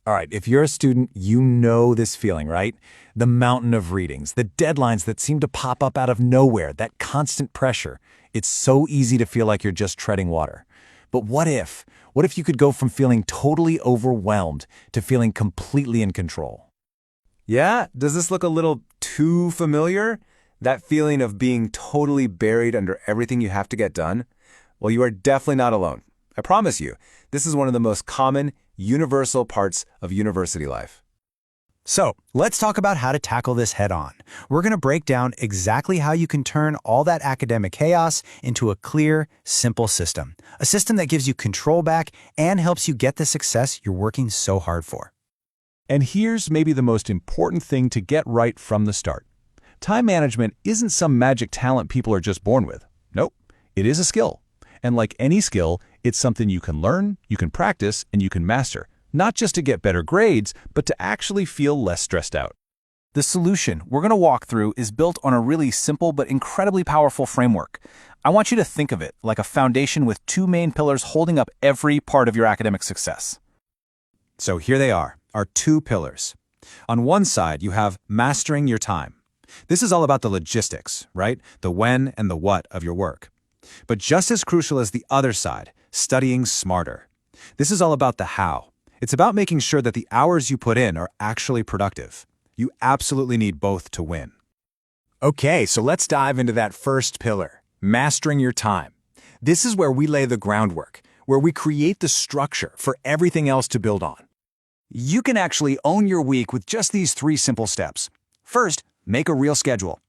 All right, if you're a student, you know this feeling, right? The mountain of readings, the deadlines that seem to pop up out of nowhere, that constant pressure. It's so easy to feel like you're just treading water. But what if? What if you could go from feeling totally overwhelmed to feeling completely in control? Yeah? Does this look a little too familiar? That feeling of being totally buried under everything you have to get done? Well, you are definitely not alone. I promise you, this is one of the most common, universal parts of university life. So, let's talk about how to tackle this head-on. We're going to break down exactly how you can turn all that academic chaos into a clear, simple system. A system that gives you control back and helps you get the success you're working so hard for. And here's maybe the most important thing to get right from the start. Time management isn't some magic talent people are just born with. Nope, it is a skill. And like any skill, it's something you can learn, you can practice, and you can master. Not just to get better grades, but to actually feel less stressed out. The solution we're going to walk through is built on a really simple but incredibly powerful framework. I want you to think of it like a foundation with two main pillars holding up every part of your academic success. So here they are, our two pillars. On one side, you have mastering your time. This is all about the logistics, right? The when and the what of your work. But just as crucial as the other side, studying smarter. This is all about the how. It's about making sure that the hours you put in are actually productive. You absolutely need both to win. Okay, so let's dive into that first pillar, mastering your time. This is where we lay the groundwork, where we create the structure for everything else to build on. You can actually own your week with just these three simple steps. First, make a real schedule.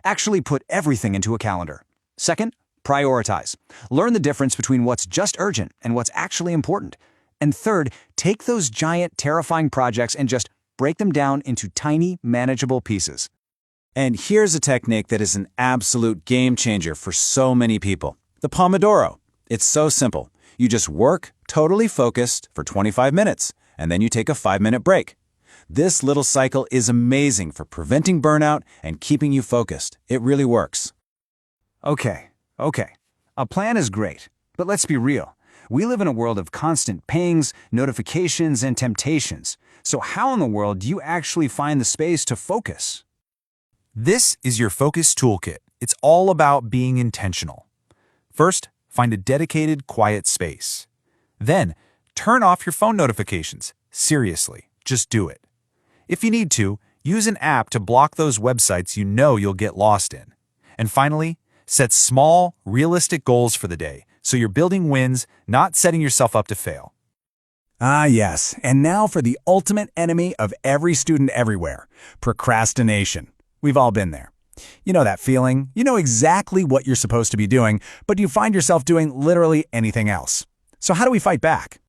Actually put everything into a calendar. Second, prioritize. Learn the difference between what's just urgent and what's actually important. And third, take those giant, terrifying projects and just break them down into tiny, manageable pieces. And here's a technique that is an absolute game changer for so many people. The Pomodoro. It's so simple. You just work, totally focused, for 25 minutes, and then you take a 5-minute break. This little cycle is amazing for preventing burnout and keeping you focused. It really works. Okay. A plan is great, but let's be real. We live in a world of constant pings, notifications, and temptations. So how in the world do you actually find the space to focus? This is your focus toolkit. It's all about being intentional. First, find a dedicated, quiet space. Then, turn off your phone notifications. Seriously, just do it. If you need to, use an app to block those websites you know you'll get lost in. And finally, set small, realistic goals for the day, so you're building wins, not setting yourself up to fail. Ah, yes. And now for the ultimate enemy of every student everywhere, procrastination. We've all been there. You know that feeling. You know exactly what you're supposed to be doing, but you find yourself doing literally anything else. So how do we fight back?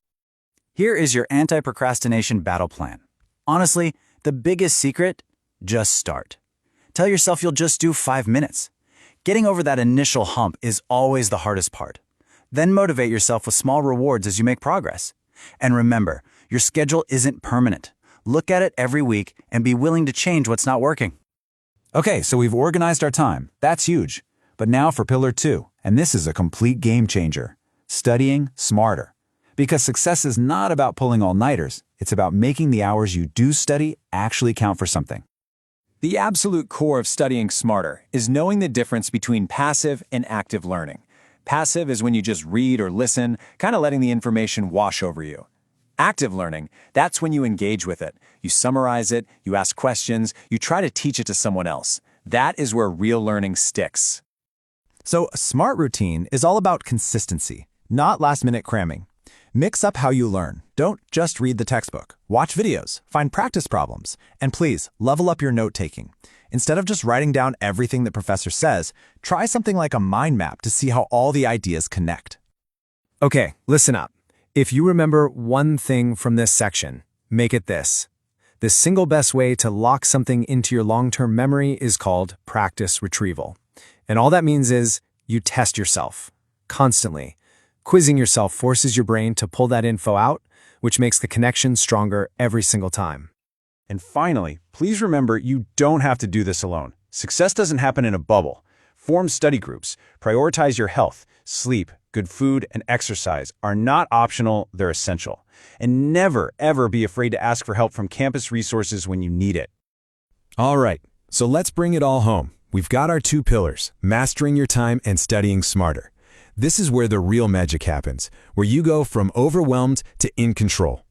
Here is your anti-procrastination battle plan. Honestly, the biggest secret? Just start. Tell yourself you'll just do 5 minutes. Getting over that initial hump is always the hardest part. Then motivate yourself with small rewards as you make progress. And remember, your schedule isn't permanent. Look at it every week and be willing to change what's not working. Okay, so we've organized our time. That's huge. But now for pillar 2, and this is a complete game changer. Studying smarter. Because success is not about pulling all-nighters. It's about making the hours you do study actually count for something. The absolute core of studying smarter is knowing the difference between passive and active learning. Passive is when you just read or listen, kind of letting the information wash over you. Active learning, that's when you engage with it. You summarize it, you ask questions, you try to teach it to someone else. That is where real learning sticks. So, a smart routine is all about consistency, not last-minute cramming. Mix up how you learn. Don't just read the textbook. Watch videos, find practice problems, and please, level up your note-taking. Instead of just writing down everything the professor says, try something like a mind map to see how all the ideas connect. Okay, listen up. If you remember one thing from this section, make it this. The single best way to lock something into your long-term memory is called practice retrieval. And all that means is you test yourself, constantly. Quizzing yourself forces your brain to pull that info out, which makes the connection stronger every single time. And finally, please remember you don't have to do this alone. Success doesn't happen in a bubble. Form study groups, prioritize your health, sleep, good food, and exercise are not optional, they're essential. And never, ever be afraid to ask for help from campus resources when you need it. All right, so let's bring it all home. We've got our 2 pillars, mastering your time and studying smarter. This is where the real magic happens, where you go from overwhelmed to in control.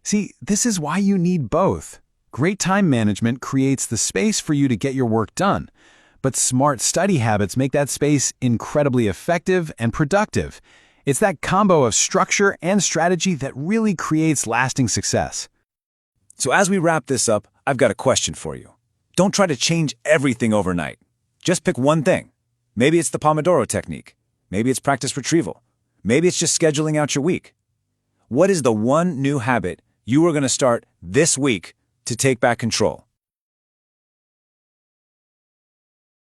See, this is why you need both. Great time management creates the space for you to get your work done, but smart study habits make that space incredibly effective and productive. It's that combo of structure and strategy that really creates lasting success. So as we wrap this up, I've got a question for you. Don't try to change everything overnight. Just pick one thing. Maybe it's the Pomodoro technique. Maybe it's practice retrieval. Maybe it's just scheduling out your week. What is the one new habit you are going to start this week to take back control?